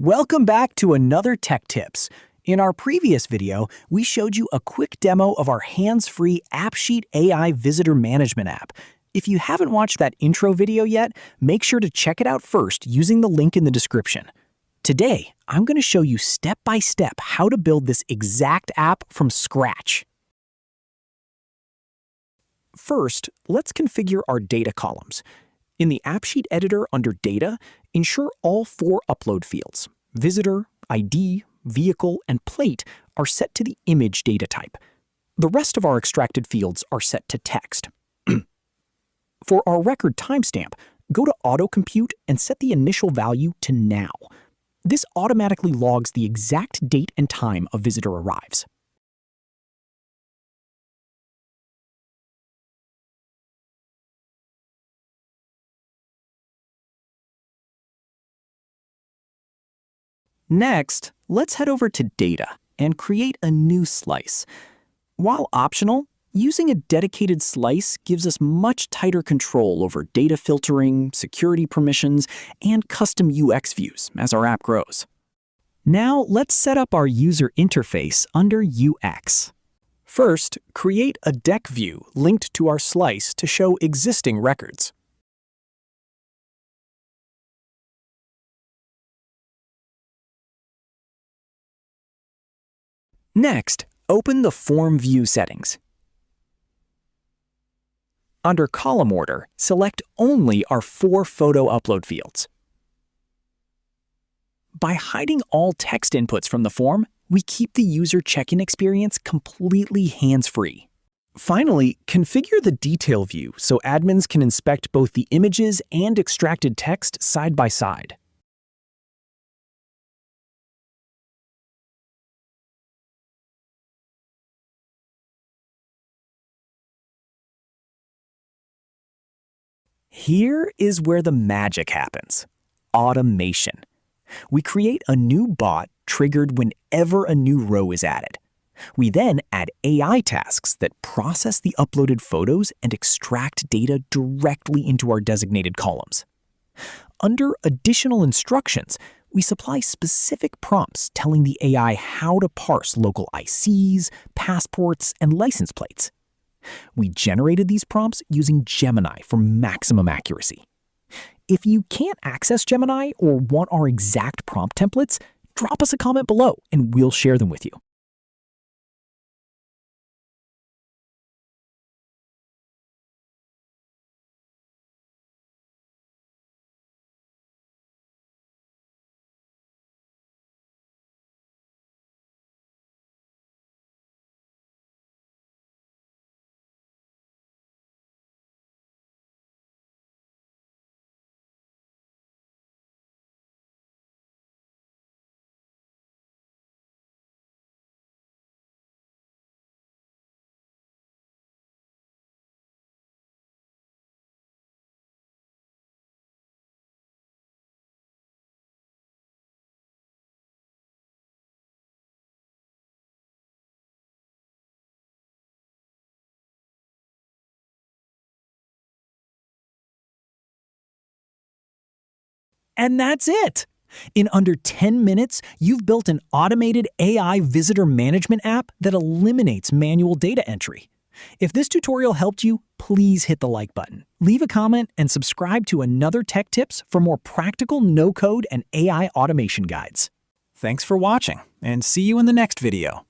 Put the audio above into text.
Welcome back to another Tech Tips. In our previous video, we showed you a quick demo of our hands-free AppSheet AI visitor management app. If you haven't watched that intro video yet, make sure to check it out first using the link in the description. Today, I'm going to show you step-by-step how to build this exact app from scratch. First, let's configure our data columns. In the AppSheet editor under Data, ensure all 4 upload fields, Visitor, ID, Vehicle, and Plate, are set to the image data type. The rest of our extracted fields are set to text. For our record timestamp, go to Auto Compute and set the initial value to Now. This automatically logs the exact date and time a visitor arrives. Next, let's head over to Data and create a new slice. While optional, using a dedicated slice gives us much tighter control over data filtering, security permissions, and custom UX views as our app grows. Now, let's set up our user interface under UX. First, create a deck view linked to our slice to show existing records. Next, open the Form View settings. Under Column Order, select only our 4 photo upload fields. By hiding all text inputs from the form, we keep the user check-in experience completely hands-free. Finally, configure the Detail view so admins can inspect both the images and extracted text side by side. Here is where the magic happens: automation. We create a new bot triggered whenever a new row is added. We then add AI tasks that process the uploaded photos and extract data directly into our designated columns. Under Additional Instructions, we supply specific prompts telling the AI how to parse local ICs, passports, and license plates. We generated these prompts using Gemini for maximum accuracy. If you can't access Gemini or want our exact prompt templates, drop us a comment below and we'll share them with you. And that's it! In under 10 minutes, you've built an automated AI visitor management app that eliminates manual data entry. If this tutorial helped you, please hit the like button, leave a comment, and subscribe to another Tech Tips for more practical no-code and AI automation guides. Thanks for watching, and see you in the next video.